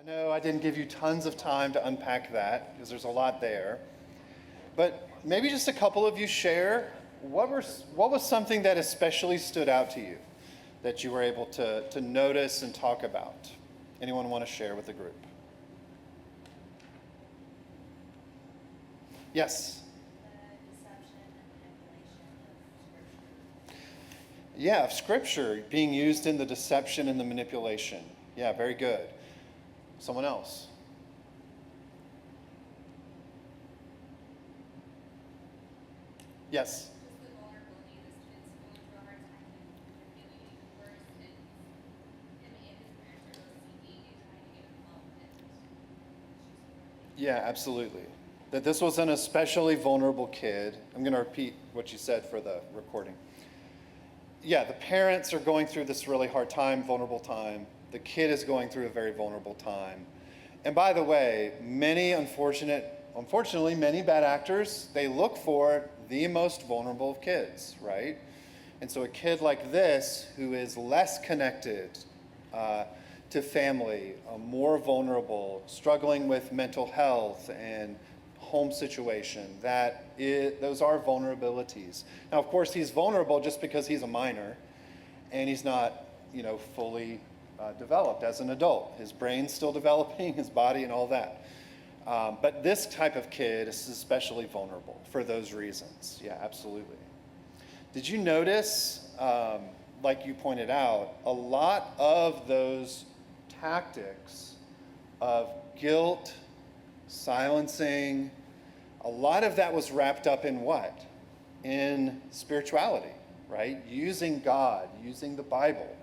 I know I didn't give you tons of time to unpack that because there's a lot there. But maybe just a couple of you share what was something that especially stood out to you that you were able to notice and talk about? Anyone want to share with the group? Yes. Deception and manipulation of Scripture. Yeah, of Scripture being used in the deception and the manipulation. Yeah, very good. Someone else? Yes. Just the vulnerability of this kid's going through a hard time and feeling even worse, and him and his parents are both seeking and trying to get him help, and it's just really Yeah, absolutely. That this was an especially vulnerable kid. I'm going to repeat what you said for the recording. Yeah, the parents are going through this really hard time, vulnerable time. The kid is going through a very vulnerable time. And by the way, unfortunately, many bad actors, they look for the most vulnerable of kids, right? And so a kid like this, who is less connected to family, more vulnerable, struggling with mental health and home situation, those are vulnerabilities. Now, of course, he's vulnerable just because he's a minor and he's not, fully developed as an adult. His brain's still developing, his body and all that. But this type of kid is especially vulnerable for those reasons. Yeah, absolutely. Did you notice, like you pointed out, a lot of those tactics of guilt, silencing, a lot of that was wrapped up in what? In spirituality, right? Using God, using the Bible.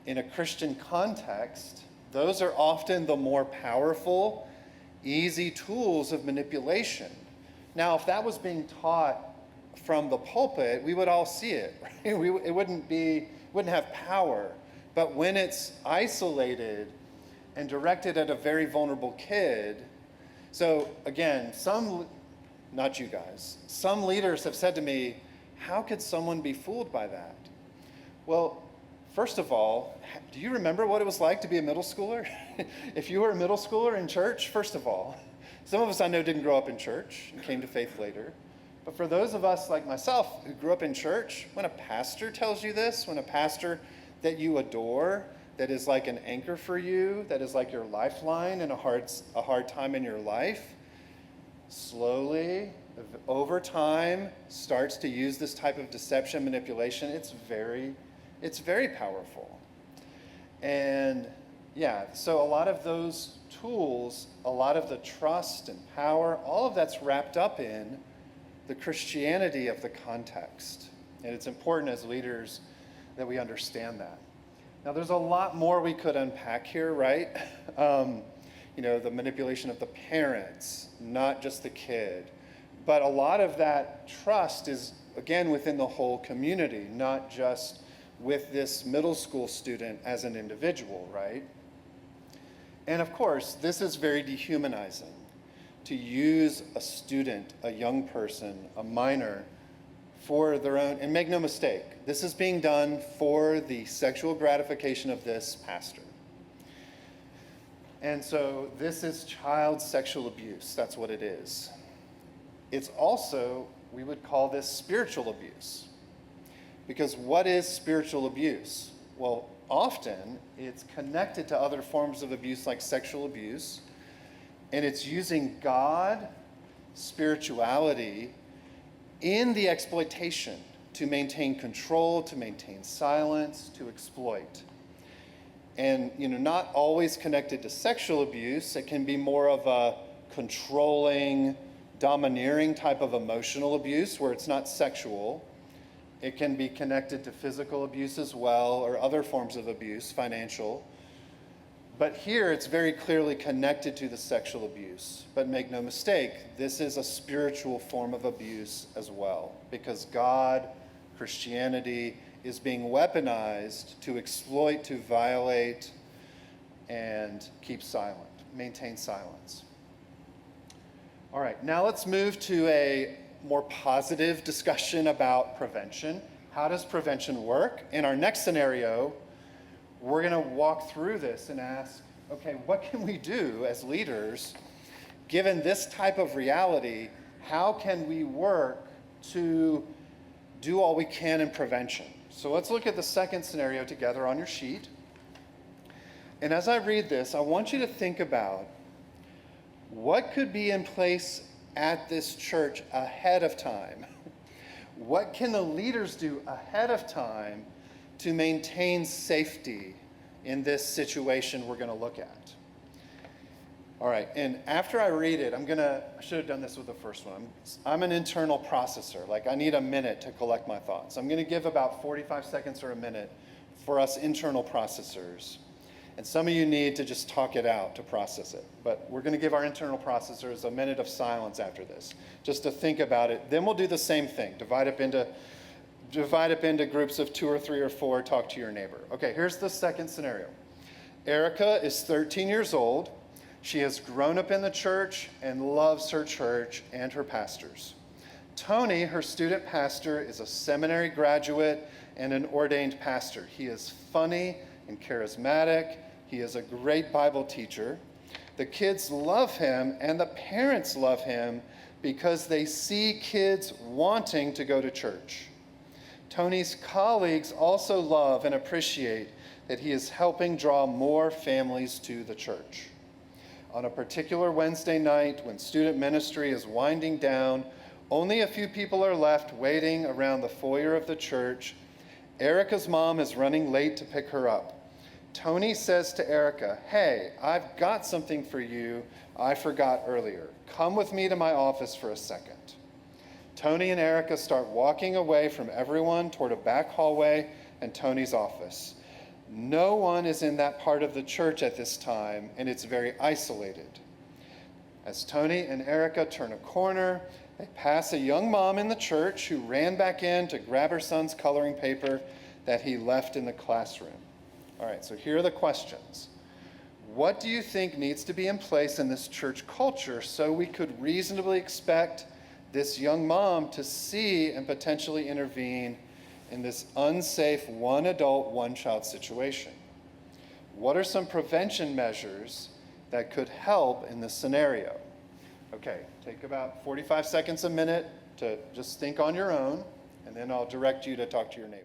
In a Christian context, those are often the more powerful, easy tools of manipulation. Now, if that was being taught from the pulpit, we would all see it. Right? It wouldn't have power. But when it's isolated and directed at a very vulnerable kid, so again, not you guys, some leaders have said to me, how could someone be fooled by that? Well, first of all, do you remember what it was like to be a middle schooler? If you were a middle schooler in church, first of all, some of us I know didn't grow up in church and came to faith later. But for those of us like myself who grew up in church, when a pastor tells you this, when a pastor that you adore, that is like an anchor for you, that is like your lifeline in a hard time in your life, slowly, over time, starts to use this type of deception, manipulation, it's very powerful. And yeah, so a lot of those tools, a lot of the trust and power, all of that's wrapped up in the Christianity of the context. And it's important as leaders that we understand that. Now, there's a lot more we could unpack here, right? The manipulation of the parents, not just the kid. But a lot of that trust is, again, within the whole community, not just with this middle school student as an individual, right? And of course, this is very dehumanizing, to use a student, a young person, a minor, for their own, and make no mistake, this is being done for the sexual gratification of this pastor. And so this is child sexual abuse, that's what it is. It's also, we would call this spiritual abuse. Because what is spiritual abuse? Well, often it's connected to other forms of abuse like sexual abuse, and it's using God, spirituality, in the exploitation to maintain control, to maintain silence, to exploit. And not always connected to sexual abuse. It can be more of a controlling, domineering type of emotional abuse where it's not sexual. It can be connected to physical abuse as well, or other forms of abuse, financial. But here it's very clearly connected to the sexual abuse. But make no mistake, this is a spiritual form of abuse as well, because God, Christianity, is being weaponized to exploit, to violate, and keep silent, maintain silence. All right, now let's move to a more positive discussion about prevention. How does prevention work? In our next scenario, we're going to walk through this and ask, okay, what can we do as leaders given this type of reality? How can we work to do all we can in prevention? So let's look at the second scenario together on your sheet. And as I read this, I want you to think about what could be in place at this church ahead of time. What can the leaders do ahead of time to maintain safety in this situation we're going to look at? All right, and after I read it, I should have done this with the first one. I'm an internal processor. Like, I need a minute to collect my thoughts. I'm going to give about 45 seconds or a minute for us internal processors. And some of you need to just talk it out to process it. But we're going to give our internal processors a minute of silence after this, just to think about it. Then we'll do the same thing. Divide up into groups of 2 or 3 or 4, talk to your neighbor. Okay, here's the second scenario. Erica is 13 years old. She has grown up in the church and loves her church and her pastors. Tony, her student pastor, is a seminary graduate and an ordained pastor. He is funny and charismatic. He is a great Bible teacher. The kids love him and the parents love him because they see kids wanting to go to church. Tony's colleagues also love and appreciate that he is helping draw more families to the church. On a particular Wednesday night when student ministry is winding down, only a few people are left waiting around the foyer of the church. Erica's mom is running late to pick her up. Tony says to Erica, "Hey, I've got something for you I forgot earlier. Come with me to my office for a second." Tony and Erica start walking away from everyone toward a back hallway and Tony's office. No one is in that part of the church at this time, and it's very isolated. As Tony and Erica turn a corner, they pass a young mom in the church who ran back in to grab her son's coloring paper that he left in the classroom. All right, so here are the questions. What do you think needs to be in place in this church culture so we could reasonably expect this young mom to see and potentially intervene in this unsafe one adult, one child situation? What are some prevention measures that could help in this scenario? Okay, take about 45 seconds, a minute to just think on your own, and then I'll direct you to talk to your neighbor.